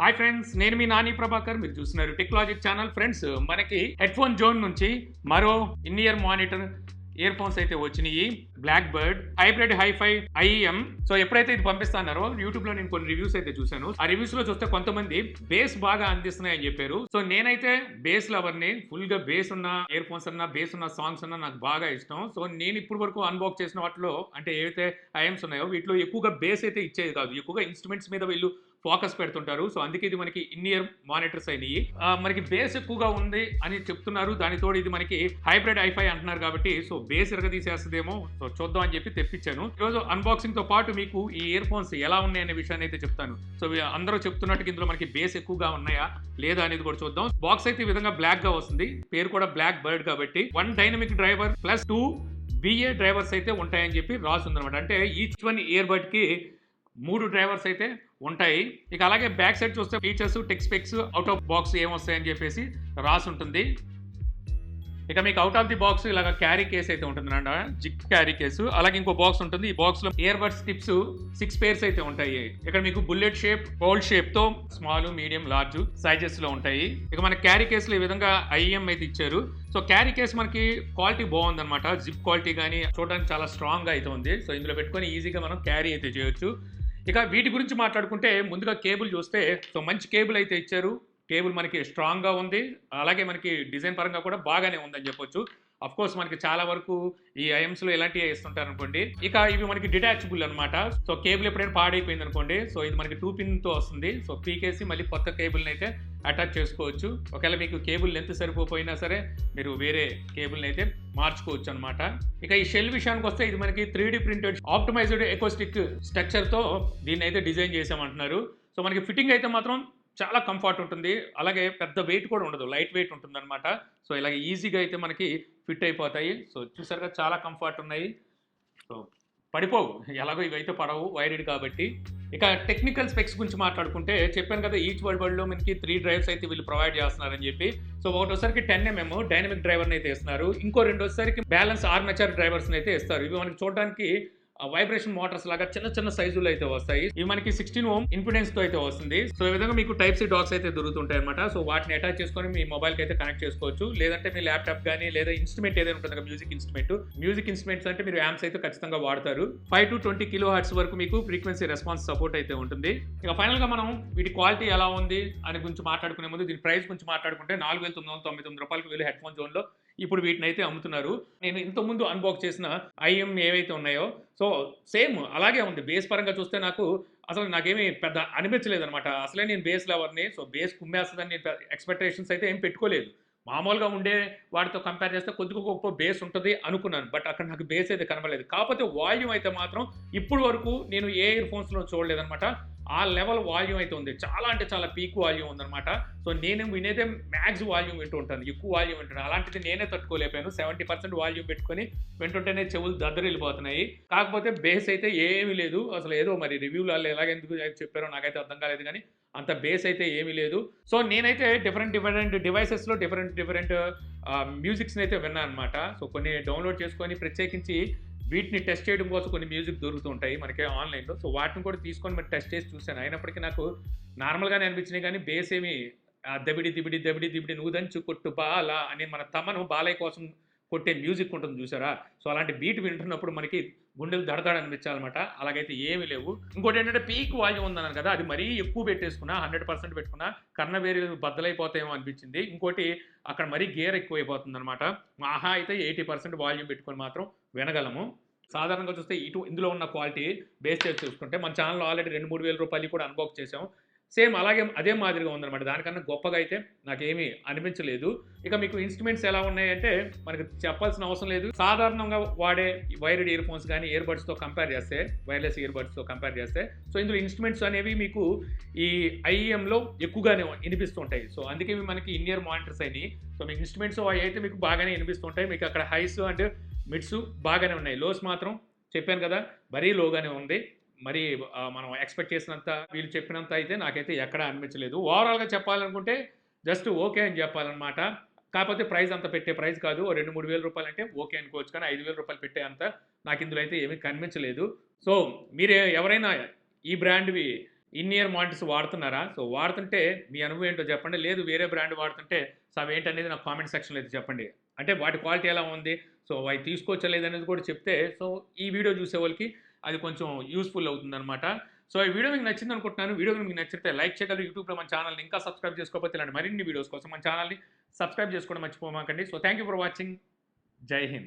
Hi friends, నేను మీ నాని ప్రభాకర్. మీరు చూస్తున్నారు టెక్నాలజిక్ ఛానల్. ఫ్రెండ్స్, మనకి హెడ్ ఫోన్ జోన్ నుంచి మరో in ear monitor earphones అయితే వచ్చినాయి. Black Bird hybrid hifi IM. So ఎప్పుడైతే ఇది పంపిస్తున్నారో యూట్యూబ్ లో నేను కొన్ని రివ్యూస్ అయితే చూశాను. ఆ రివ్యూస్ లో చూస్తే కొంతమంది బేస్ బాగా అందిస్తున్నాయని చెప్పారు. సో నేనైతే బేస్ లవర్ ని. ఫుల్ గా బేస్ ఉన్న ఇయర్ ఫోన్స్ అన్నా, బేస్ ఉన్న సాంగ్స్ అన్నా నాకు బాగా ఇష్టం. సో నేను ఇప్పుడు వరకు అన్బాక్స్ చేసిన వాటిలో అంటే ఏవైతే ఐఎమ్స్ ఉన్నాయో వీటిలో ఎక్కువగా బేస్ అయితే ఇచ్చేది కాదు. ఎక్కువగా ఇన్స్ట్రుమెంట్స్ మీద వీళ్ళు ఫోకస్ పెడుతుంటారు. సో అందుకే ఇది మనకి ఇన్ ఇయర్ మానిటర్స్ అయినాయి. మనకి బేస్ ఎక్కువగా ఉంది అని చెప్తున్నారు. దానితో ఇది మనకి హైబ్రిడ్ ఐఫై అంటున్నారు కాబట్టి సో బేస్ తీసేస్తుందేమో. సో చూద్దాం అని చెప్పి తెప్పించాను. ఈరోజు అన్బాక్సింగ్ తో పాటు మీకు ఈ ఇయర్ ఫోన్స్ ఎలా ఉన్నాయనే విషయాన్ని అయితే చెప్తాను. సో అందరూ చెప్తున్నట్టు ఇందులో మనకి బేస్ ఎక్కువగా ఉన్నాయా లేదా అనేది కూడా చూద్దాం. బాక్స్ అయితే ఈ విధంగా బ్లాక్ గా వస్తుంది. పేరు కూడా బ్లాక్ బర్డ్ కాబట్టి 1 dynamic driver plus 2 BA drivers అయితే ఉంటాయని చెప్పి రాసింది అనమాట. అంటే ఈచ్ వన్ ఇయర్ బడ్ కి 3 డ్రైవర్స్ అయితే ఉంటాయి. ఇక అలాగే బ్యాక్ సైడ్ చూస్తే features, tech specs, out of box ఏమొస్తాయని చెప్పేసి రాసి ఉంటుంది. ఇక మీకు అవుట్ ఆఫ్ ది బాక్స్ ఇలాగ క్యారీ కేస్ అయితే ఉంటుందంట, జిగ్ క్యారీ కేసు. అలాగే ఇంకో బాక్స్ ఉంటుంది. ఈ బాక్స్ లో ఇయర్ బడ్స్ టిప్స్ 6 పేర్స్ అయితే ఉంటాయి. ఇక్కడ మీకు బుల్లెట్ షేప్, గోల్డ్ షేప్ తో స్మాల్, మీడియం, లార్జ్ సైజెస్ లో ఉంటాయి. ఇక మన క్యారీ కేసులో ఈ విధంగా ఐఎం అయితే ఇచ్చారు. సో క్యారీ కేస్ మనకి క్వాలిటీ బాగుంది అనమాట. జిప్ క్వాలిటీ కానీ చూడడానికి చాలా స్ట్రాంగ్ గా అయితే ఉంది. సో ఇందులో పెట్టుకొని ఈజీగా మనం క్యారీ అయితే చేయొచ్చు. ఇక వీటి గురించి మాట్లాడుకుంటే ముందుగా కేబుల్ చూస్తే సో మంచి కేబుల్ అయితే ఇచ్చారు. కేబుల్ మనకి స్ట్రాంగ్గా ఉంది. అలాగే మనకి డిజైన్ పరంగా కూడా బాగానే ఉందని చెప్పొచ్చు. అఫ్ కోర్స్ మనకి చాలా వరకు ఈ ఐఎమ్స్లో ఇలాంటివి ఇస్తుంటారు అనుకోండి. ఇక ఇవి మనకి డిటాచబుల్ అనమాట. సో కేబుల్ ఎప్పుడైనా పాడైపోయింది అనుకోండి, సో ఇది మనకి 2 పిన్తో వస్తుంది. సో పీకేసి మళ్ళీ కొత్త కేబుల్ని అయితే అటాచ్ చేసుకోవచ్చు. ఒకవేళ మీకు కేబుల్ లెంత్ సరిపోయినా సరే మీరు వేరే కేబుల్ని అయితే మార్చుకోవచ్చు అనమాట. ఇక ఈ షెల్ విషయానికి వస్తే ఇది మనకి 3D ప్రింటెడ్ ఆప్టిమైజ్డ్ ఎకోస్టిక్ స్ట్రక్చర్తో దీన్ని అయితే డిజైన్ చేసామంటున్నారు. సో మనకి ఫిట్టింగ్ అయితే మాత్రం చాలా కంఫర్ట్ ఉంటుంది. అలాగే పెద్ద వెయిట్ కూడా ఉండదు, లైట్ వెయిట్ ఉంటుంది అనమాట. సో ఇలాగ ఈజీగా అయితే మనకి ఫిట్ అయిపోతాయి. సో చూసారుగా చాలా కంఫర్ట్ ఉన్నాయి. సో పడిపోవు, ఎలాగో ఇవైతే పడవు వైర్డ్ కాబట్టి. ఇక టెక్నికల్ స్పెక్స్ గురించి మాట్లాడుకుంటే చెప్పాను కదా, ఈచ్ వరల్డ్లో మనకి 3 డ్రైవ్స్ అయితే వీళ్ళు ప్రొవైడ్ చేస్తున్నారని చెప్పి. సో ఒకటోసారికి 10mm డైనమిక్ డ్రైవర్ని అయితే ఇస్తున్నారు. ఇంకో రెండోసారికి బ్యాలెన్స్ ఆర్మేచర్ డ్రైవర్స్ని అయితే ఇస్తారు. ఇవి మనకి చూడడానికి వైబ్రేషన్ మోటార్స్ లాగా చిన్న చిన్న సైజులు అయితే వస్తాయి. ఇవి మనకి 16 ఓం ఇంపిడెన్స్ తో అయితే వస్తుంది. సో ఈ విధంగా మీకు టైప్ సి డాక్స్ అయితే దొరుకుతుంటాయి అనమాట. సో వాటిని అటాచ్ చేసుకొని మీ మొబైల్ కి అయితే కనెక్ట్ చేసుకోవచ్చు. లేదంటే మీ ల్యాప్టాప్ కానీ లేదా ఇన్స్ట్రుమెంట్ ఏదైనా ఉంటుంది, మ్యూజిక్ ఇన్స్ట్రుమెంట్స్ అంటే మీరు యాంప్స్ అయితే ఖచ్చితంగా వాడతారు. 5 to 20 kHz వరకు మీకు ఫ్రీక్వెన్సీ రెస్పాన్స్ సపోర్ట్ అయితే ఉంటుంది. ఇక ఫైనల్ గా మనం వీటి క్వాలిటీ ఎలా ఉంది అని గురించి మాట్లాడుకునే ముందు దీని ప్రైస్ గురించి మాట్లాడుకుంటే 4,999 రూపాయలకు వీళ్ళు హెడ్ ఫోన్ జోన్ లో ఇప్పుడు వీటిని అయితే అమ్ముతున్నారు. నేను ఇంతకుముందు అన్బాక్స్ చేసిన ఐఎం ఏవైతే ఉన్నాయో సో సేమ్ అలాగే ఉంది. బేస్ పరంగా చూస్తే అసలు నాకేమీ పెద్ద అనిపించలేదు అనమాట. అసలే నేను బేస్ లవర్ని. సో బేస్ కుమ్మేస్తుందని నేను ఎక్స్పెక్టేషన్స్ అయితే ఏం పెట్టుకోలేదు. మామూలుగా ఉండే వాటితో కంపేర్ చేస్తే కొద్దిగా గొప్ప బేస్ ఉంటుంది అనుకున్నాను. బట్ అక్కడ నాకు బేస్ అయితే కనబడలేదు. కాకపోతే వాల్యూమ్ అయితే మాత్రం ఇప్పుడు వరకు నేను ఏ ఇయర్ ఫోన్స్లో చూడలేదనమాట. ఆ లెవెల్ వాల్యూమ్ అయితే ఉంది. చాలా అంటే చాలా పీక్ వాల్యూమ్ ఉందన్నమాట. సో నేను వినేదే మ్యాక్స్ వాల్యూమ్ వింటూ ఉంటాను, ఎక్కువ వాల్యూమ్ వింటాను. అలాంటిది నేనే తట్టుకోలేకపోయాను. 70% వాల్యూమ్ పెట్టుకొని వింటుంటేనే చెవులు దద్దరిల్లిపోతున్నాయి. కాకపోతే బేస్ అయితే ఏమీ లేదు. అసలు ఏదో మరి రివ్యూలు వాళ్ళు ఎలాగెందుకు చెప్పారో నాకైతే అర్థం కాలేదు, కానీ అంత బేస్ అయితే ఏమీ లేదు. సో నేనైతే డిఫరెంట్ డివైసెస్లో డిఫరెంట్ మ్యూజిక్స్ని అయితే విన్నాను అనమాట. సో కొన్ని డౌన్లోడ్ చేసుకొని ప్రత్యేకించి వీటిని టెస్ట్ చేయడం కోసం కొన్ని మ్యూజిక్ దొరుకుతూ ఉంటాయి మనకి ఆన్లైన్లో. సో వాటిని కూడా తీసుకొని మరి టెస్ట్ చేసి చూశాను. అయినప్పటికీ నాకు నార్మల్గానే అనిపించినాయి, కానీ బేస్ ఏమి దబిడి దిబిడి దబిడి దిబిడి నువ్వుదంచు కొట్టు బాలా అని మన తమను బాలయ్య కోసం కొట్టే మ్యూజిక్ ఉంటుంది చూసారా. సో అలాంటి బీట్ వింటున్నప్పుడు మనకి గుండెలు దడదడ అనిపించాలన్నమాట. అలాగైతే ఏమీ లేవు. ఇంకోటి ఏంటంటే పీక్ వాల్యూమ్ ఉందన్నాను కదా, అది మరీ ఎక్కువ పెట్టేసుకున్నా, 100% పెట్టుకున్నా కర్ణవేరి బద్దలైపోతాయేమో అనిపించింది. ఇంకోటి అక్కడ మరీ గేర్ ఎక్కువ అయిపోతుంది అనమాట. మహా అయితే 80% వాల్యూమ్ పెట్టుకొని మాత్రం వినగలము. సాధారణంగా చూస్తే ఇందులో ఉన్న క్వాలిటీ బేస్ చేసి చూసుకుంటే మన ఛానల్లో ఆల్రెడీ 2-3 వేల రూపాయలు కూడా అన్బాక్స్ చేసాం. సేమ్ అలాగే అదే మాదిరిగా ఉందన్నమాట. దానికన్నా గొప్పగా అయితే నాకేమీ అనిపించలేదు. ఇక మీకు ఇన్స్ట్రుమెంట్స్ ఎలా ఉన్నాయంటే మనకి చెప్పాల్సిన అవసరం లేదు. సాధారణంగా వాడే వైర్డ్ ఇయర్ ఫోన్స్ కానీ ఇయర్ బడ్స్తో కంపేర్ చేస్తే, వైర్లెస్ ఇయర్ బడ్స్తో కంపేర్ చేస్తే సో ఇందులో ఇన్స్ట్రుమెంట్స్ అనేవి మీకు ఈ ఐఎంలో ఎక్కువగానే వినిపిస్తుంటాయి. సో అందుకే ఇవి మనకి ఇన్ ఇయర్ మానిటర్స్ అయినాయి. సో మీకు ఇన్స్ట్రుమెంట్స్ అవి అయితే మీకు బాగానే వినిపిస్తుంటాయి. మీకు అక్కడ హైస్ అండ్ మిడ్స్ బాగానే ఉన్నాయి. లోస్ మాత్రం చెప్పాను కదా మరీ లోగానే ఉంది. మరి మనం ఎక్స్పెక్ట్ చేసినంత వీళ్ళు చెప్పినంత అయితే నాకైతే ఎక్కడా అనిపించలేదు. ఓవరాల్గా చెప్పాలనుకుంటే జస్ట్ ఓకే అని చెప్పాలన్నమాట. కాకపోతే ప్రైస్ అంత పెట్టే ప్రైస్ కాదు. 2-3 వేల రూపాయలు అంటే ఓకే అనుకోవచ్చు, కానీ 5,000 రూపాయలు పెట్టే అంత నాకు ఇందులో అయితే ఏమీ కనిపించలేదు. సో మీరు ఎవరైనా ఈ బ్రాండ్వి ఇన్ ఇయర్ మానిటర్స్ వాడుతున్నారా? సో వాడుతుంటే మీ అనుభవం ఏంటో చెప్పండి. లేదు వేరే బ్రాండ్ వాడుతుంటే సో అవేంటనేది నాకు కామెంట్ సెక్షన్‌లో అయితే చెప్పండి. అంటే వాటి క్వాలిటీ ఎలా ఉంది? సో అవి తీసుకోవచ్చా లేదనేది కూడా చెప్తే సో ఈ వీడియో చూసే వాళ్ళకి అది కొంచెం యూజ్‌ఫుల్ అవుతుందనమాట. సో ఈ వీడియో మీకు నచ్చిందనుకుంటున్నాను. వీడియో గనుక మీకు నచ్చితే లైక్ చేయగలరు. యూట్యూబ్‌లో మన ఛానెల్‌ని ఇంకా సబ్స్క్రైబ్ చేసుకోకపోతే ఇలాంటి మరిన్ని వీడియోస్ కోసం మన ఛానెల్‌ని సబ్స్క్రైబ్ చేసుకోవడం మర్చిపోమాకండి. So thank you for watching. జై హింద్.